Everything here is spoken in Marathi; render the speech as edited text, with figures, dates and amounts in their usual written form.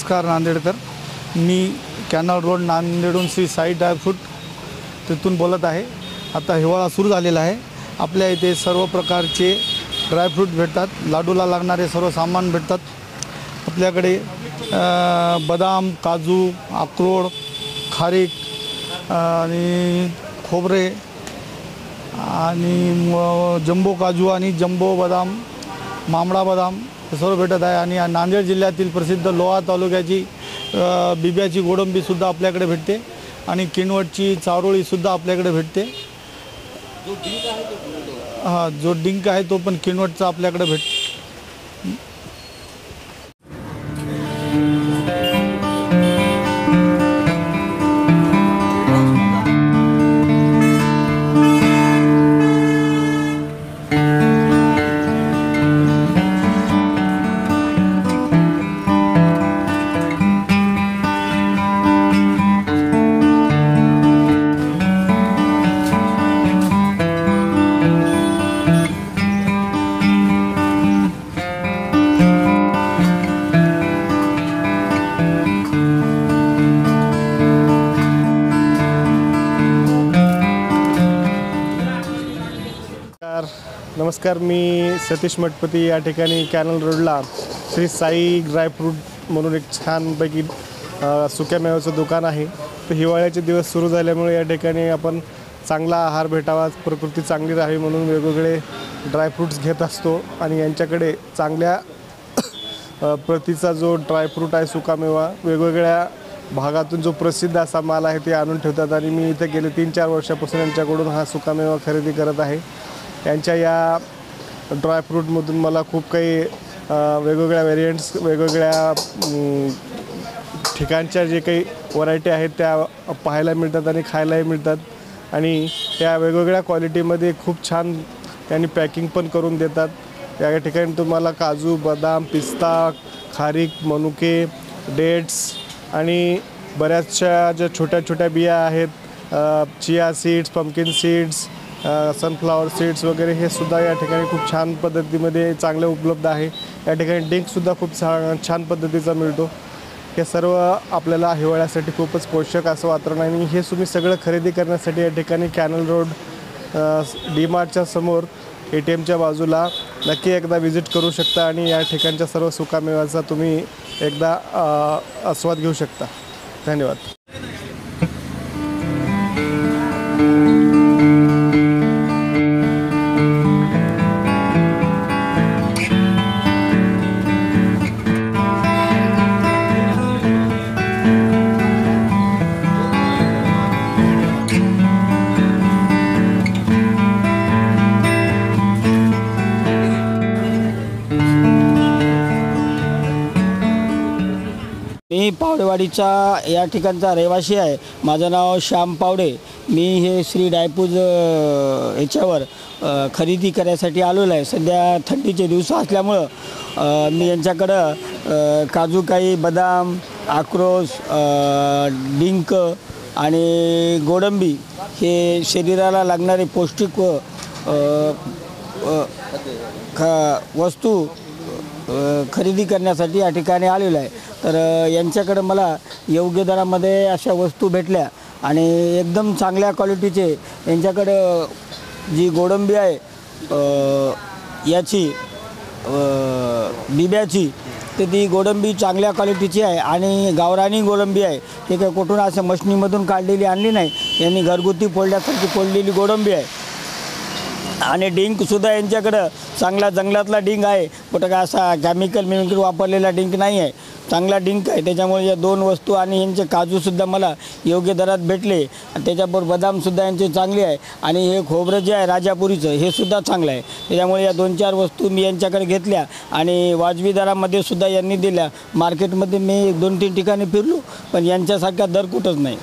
नमस्कार नांदेडकर, मी कॅनल रोड नांदेडहून श्री साई ड्रायफ्रूट तिथून बोलत आहे। आता हिवाळा सुरू झालेला आहे। आपल्या इथे सर्व प्रकारचे ड्रायफ्रूट भेटतात, लाडूला लागणारे सर्व सामान भेटतात। आपल्याकडे बदाम, काजू, अक्रोड, खारीक आणि खोबरे आणि जम्बो काजू आणि जम्बो बदाम, मामडा बदाम हे सर्व भेटत आहे। आणि नांदेड जिल्ह्यातील प्रसिद्ध लोहा तालुक्याची बिब्याची गोडंबीसुद्धा आपल्याकडे भेटते आणि किनवटची चारोळीसुद्धा आपल्याकडे भेटते। जो डिंक आहे तो पण किनवटचा आपल्याकडे भेटतो। नमस्कार, मी सतीश मठपती। या ठिकाणी कॅनल रोडला श्री साई ड्रायफ्रूट म्हणून एक छानपैकी सुक्या मेव्याचं दुकान आहे। तर हिवाळ्याचे दिवस सुरू झाल्यामुळे या ठिकाणी आपण चांगला आहार भेटावा, प्रकृती चांगली राहावी म्हणून वेगवेगळे ड्रायफ्रूट्स घेत असतो आणि यांच्याकडे चांगल्या प्रतीचा जो ड्रायफ्रूट आहे, सुकामेवा, वेगवेगळ्या भागातून जो प्रसिद्ध असा माल आहे ते आणून ठेवतात आणि मी इथे गेले 3-4 वर्षापासून यांच्याकडून हा सुकामेवा खरेदी करत आहे। यांच्या या ड्रायफ्रूटमधून मला खूप काही वेगवेगळ्या व्हेरियंट्स, वेगवेगळ्या ठिकाणच्या जे काही व्हरायटी आहेत त्या पाहायला मिळतात आणि खायलाही मिळतात आणि त्या वेगवेगळ्या क्वालिटीमध्ये खूप छान त्यांनी पॅकिंग पण करून देतात। या ठिकाणी तुम्हाला काजू, बदाम, पिस्ता, खारीक, मनुके, डेट्स आणि बऱ्याचशा ज्या छोट्या छोट्या बिया आहेत, chia seeds, pumpkin seeds, sunflower seeds वगैरे हे सुद्धा या ठिकाणी खूप छान पद्धतीमध्ये चांगले उपलब्ध आहे। या ठिकाणी ड्रिंकसुद्धा खूप छान पद्धतीचा मिळतो। हे सर्व आपल्याला हिवाळ्यासाठी खूपच पोषक असं वातावरण आहे आणि हे तुम्ही सगळं खरेदी करण्यासाठी या ठिकाणी कॅनल रोड डीमार्टच्या समोर ATMच्या बाजूला नक्की एकदा व्हिजिट करू शकता आणि या ठिकाणच्या सर्व सुकामेव्याचा तुम्ही एकदा आस्वाद घेऊ शकता। धन्यवाद। मी पावडेवाडीचा या ठिकाणचा रहिवासी आहे। माझं नाव श्याम पावडे। मी हे श्री ड्रायफ्रूट याच्यावर खरेदी करायसाठी आलेलो आहे। सध्या थंडीचे दिवस असल्यामुळं मी यांच्याकडं काजू, काही बदाम, अक्रोड, डिंक आणि गोडंबी हे शरीराला लागणारे पौष्टिक वस्तू खरेदी करण्यासाठी या ठिकाणी आलेलो आहे। तर यांच्याकडे मला योग्य दरामध्ये अशा वस्तू भेटल्या आणि एकदम चांगल्या क्वालिटीचे यांच्याकडं जी गोडंबी आहे याची बिब्याची, तर ती गोडंबी चांगल्या क्वालिटीची आहे आणि गावरानी गोडंबी आहे। ते काय कुठून असं मशनीमधून काढलेली आणली नाही, यांनी घरगुती फोडल्यासारखी फोडलेली गोडंबी आहे। आणि डिंकसुद्धा यांच्याकडं चांगला जंगलातला डिंक आहे, कुठं का असा केमिकल वापरलेला डिंक नाही आहे, चांगला डिंक आहे। त्याच्यामुळे या दोन वस्तू आणि यांचे काजूसुद्धा मला योग्य दरात भेटले। त्याच्याबरोबर बदामसुद्धा यांचे चांगले आहे आणि हे खोबरं जे आहे राजापुरीचं हे सुद्धा चांगलं आहे। त्याच्यामुळे या 2-4 वस्तू मी यांच्याकडे घेतल्या आणि वाजवी दरामध्ये सुद्धा यांनी दिल्या। मार्केटमध्ये मी 2-3 ठिकाणी फिरलो पण यांच्यासारखा दर कुठंच नाही।